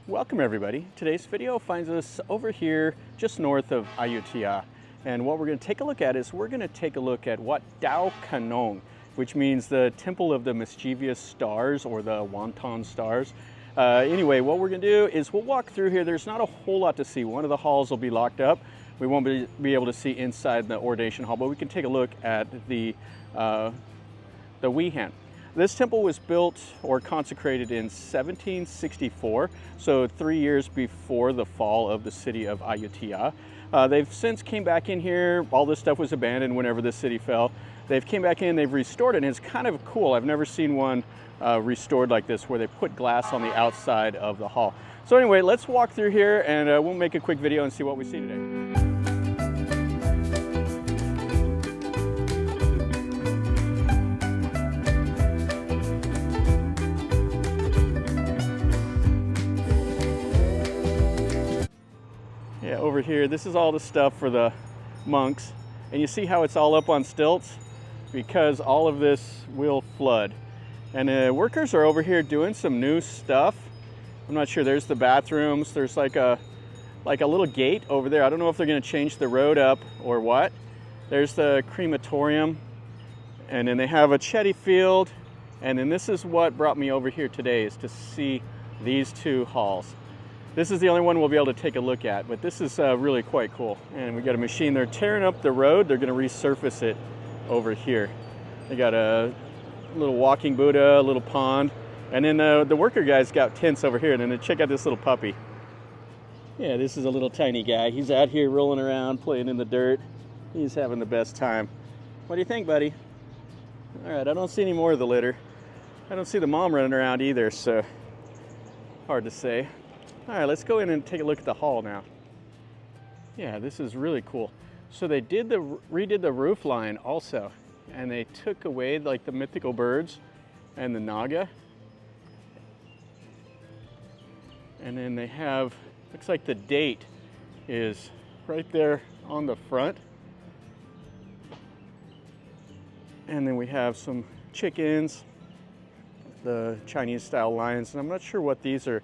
Welcome everybody. Today's video finds us over here just north of Ayutthaya. And what we're going to take a look at is we're going to take a look at Wat Dao Khanong, which means the Temple of the Mischievous Stars or the Wanton Stars. Anyway, what we're going to do is we'll walk through here. There's not a whole lot to see. One of the halls will be locked up. We won't be able to see inside the ordination hall, but we can take a look at the Wihan. This temple was built or consecrated in 1764, so 3 years before the fall of the city of Ayutthaya. They've since came back in here. All this stuff was abandoned whenever the city fell. They've came back in, they've restored it, and it's kind of cool. I've never seen one restored like this where they put glass on the outside of the hall. So anyway, let's walk through here and we'll make a quick video and see what we see today. Yeah, over here, this is all the stuff for the monks. And you see how it's all up on stilts? Because all of this will flood. And workers are over here doing some new stuff. I'm not sure, there's the bathrooms. There's like a little gate over there. I don't know if they're gonna change the road up or what. There's the crematorium. And then they have a chetty field. And then this is what brought me over here today, is to see these two halls. This is the only one we'll be able to take a look at, but this is really quite cool. And we got a machine, they're tearing up the road, they're gonna resurface it over here. They got a little walking Buddha, a little pond, and then the worker guys got tents over here, and then check out this little puppy. Yeah, this is a little tiny guy. He's out here rolling around, playing in the dirt. He's having the best time. What do you think, buddy? All right, I don't see any more of the litter. I don't see the mom running around either, so hard to say. All right, let's go in and take a look at the hall now. Yeah, this is really cool. So they redid the roof line also, and they took away like the mythical birds and the naga. And then they have, looks like the date is right there on the front. And then we have some chickens, the Chinese style lions, and I'm not sure what these are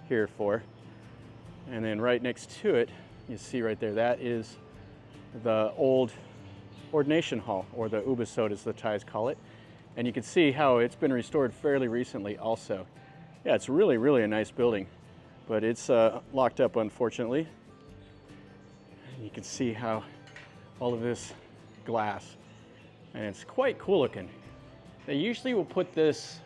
here for. And then right next to it, you see right there, that is the old ordination hall, or the ubasot as the Thais call it. And you can see how it's been restored fairly recently also. Yeah, it's really, really a nice building, but it's locked up unfortunately. And you can see how all of this glass, and it's quite cool looking. They usually will put this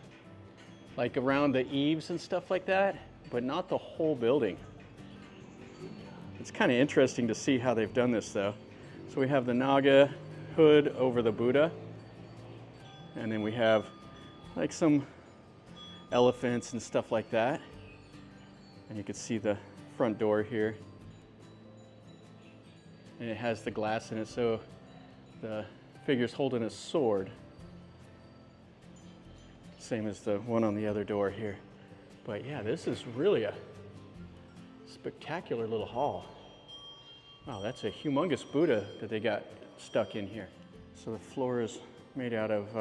like around the eaves and stuff like that, but not the whole building. It's kind of interesting to see how they've done this though. So we have the Naga hood over the Buddha, and then we have like some elephants and stuff like that. And you can see the front door here. And it has the glass in it, so the figure's holding a sword. Same as the one on the other door here. But yeah, this is really a spectacular little hall. Wow, that's a humongous Buddha that they got stuck in here. So the floor is made out of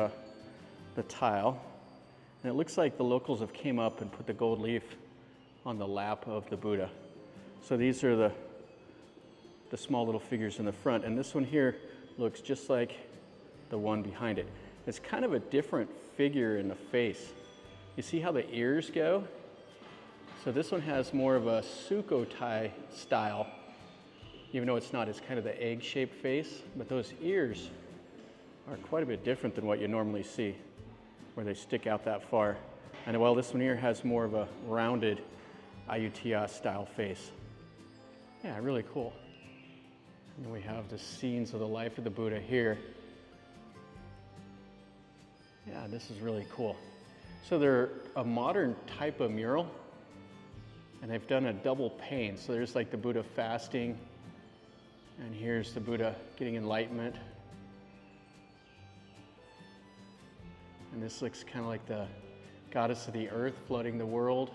the tile. And it looks like the locals have came up and put the gold leaf on the lap of the Buddha. So these are the small little figures in the front. And this one here looks just like the one behind it. It's kind of a different figure in the face. You see how the ears go? So this one has more of a Sukhothai style, even though it's not, it's kind of the egg-shaped face, but those ears are quite a bit different than what you normally see, where they stick out that far. And while this one here has more of a rounded Ayutthaya style face. Yeah, really cool. And we have the scenes of the life of the Buddha here. Yeah, this is really cool. So they're a modern type of mural, and they've done a double pane. So there's like the Buddha fasting, and here's the Buddha getting enlightenment. And this looks kind of like the goddess of the earth flooding the world.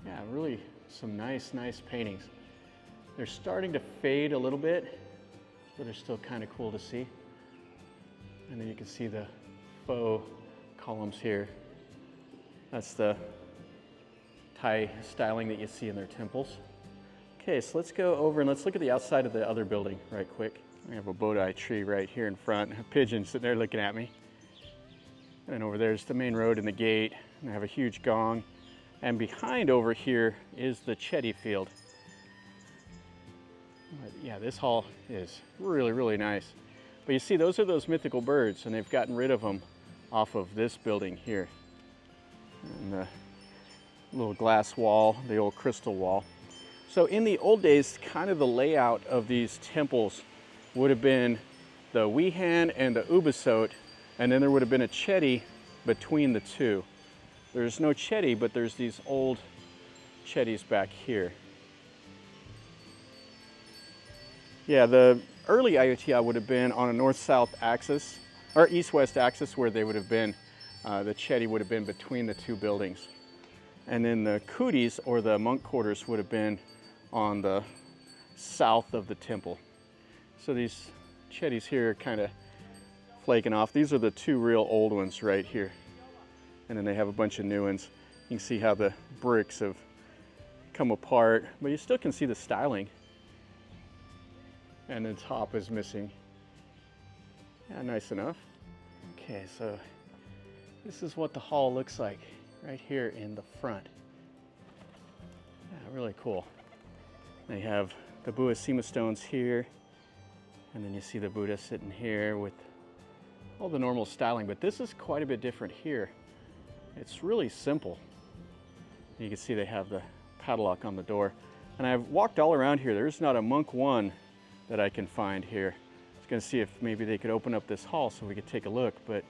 Yeah, really some nice paintings. They're starting to fade a little bit, but they're still kind of cool to see. And then you can see the faux columns here. That's the Thai styling that you see in their temples. Okay, so let's go over and let's look at the outside of the other building right quick. We have a Bodhi tree right here in front, a pigeon sitting there looking at me. And over there's the main road and the gate, and I have a huge gong. And behind over here is the Chetty field. But yeah, this hall is really, really nice. But you see, those are those mythical birds, and they've gotten rid of them off of this building here. And the little glass wall, the old crystal wall. So in the old days, kind of the layout of these temples would have been the Wihan and the Ubasot, and then there would have been a Chetty between the two. There's no Chetty, but there's these old Chettys back here. Yeah, the early Ayutthaya would have been on a north-south axis, or east-west axis, where they would have been, the Chetty would have been between the two buildings. And then the Kutis, or the monk quarters, would have been on the south of the temple. So these Chettys here are kind of flaking off. These are the two real old ones right here. And then they have a bunch of new ones. You can see how the bricks have come apart, but you still can see the styling. And the top is missing. Yeah, nice enough. Okay, so this is what the hall looks like right here in the front. Yeah, really cool. They have the Buddha Sima stones here, and then you see the Buddha sitting here with all the normal styling, but this is quite a bit different here. It's really simple. You can see they have the padlock on the door. And I've walked all around here. There's not a monk one that I can find here. I was gonna see if maybe they could open up this hall so we could take a look, but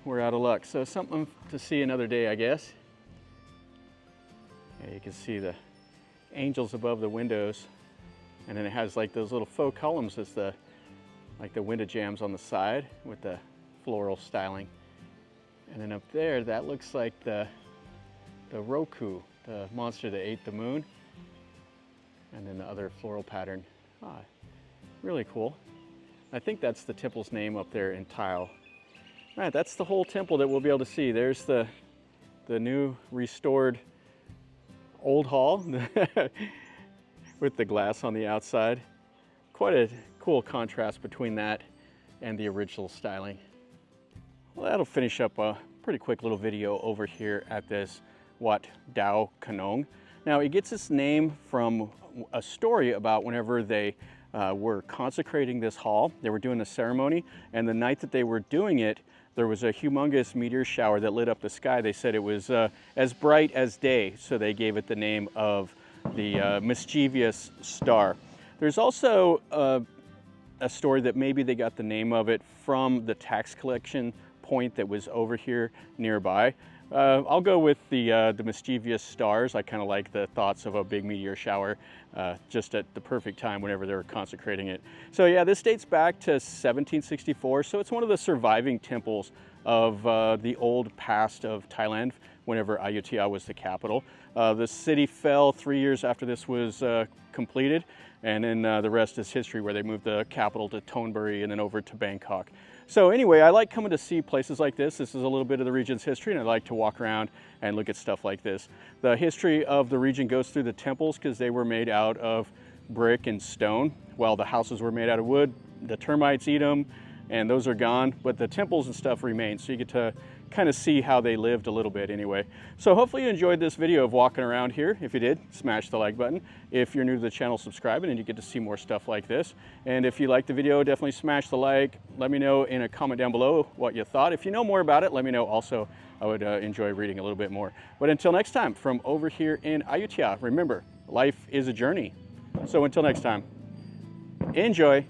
we're out of luck. So something to see another day, I guess. Yeah, you can see the angels above the windows, and then it has like those little faux columns as the like the window jambs on the side with the floral styling. And then up there, that looks like the Roku, the monster that ate the moon. And then the other floral pattern. Ah, really cool. I think that's the temple's name up there in tile. All right, that's the whole temple that we'll be able to see. There's the new restored old hall with the glass on the outside. Quite a cool contrast between that and the original styling. Well, that'll finish up a pretty quick little video over here at this Wat Dao Khanong. Now, it gets its name from a story about whenever they were consecrating this hall. They were doing a ceremony, and the night that they were doing it, there was a humongous meteor shower that lit up the sky. They said it was as bright as day, so they gave it the name of the mischievous star. There's also a story that maybe they got the name of it from the tax collection point that was over here nearby. I'll go with the mischievous stars. I kind of like the thoughts of a big meteor shower just at the perfect time whenever they were consecrating it. So yeah, this dates back to 1764. So it's one of the surviving temples of the old past of Thailand whenever Ayutthaya was the capital. The city fell 3 years after this was completed, and then the rest is history, where they moved the capital to Thonburi and then over to Bangkok. So anyway, I like coming to see places like this. This is a little bit of the region's history, and I like to walk around and look at stuff like this. The history of the region goes through the temples because they were made out of brick and stone, while the houses were made out of wood. The termites eat them, and those are gone, but the temples and stuff remain. So you get to kind of see how they lived a little bit anyway. So hopefully you enjoyed this video of walking around here. If you did, smash the like button. If you're new to the channel, subscribe, and you get to see more stuff like this. And if you liked the video, definitely smash the like. Let me know in a comment down below what you thought. If you know more about it, let me know also. I would enjoy reading a little bit more. But until next time, from over here in Ayutthaya, remember, life is a journey. So until next time, enjoy.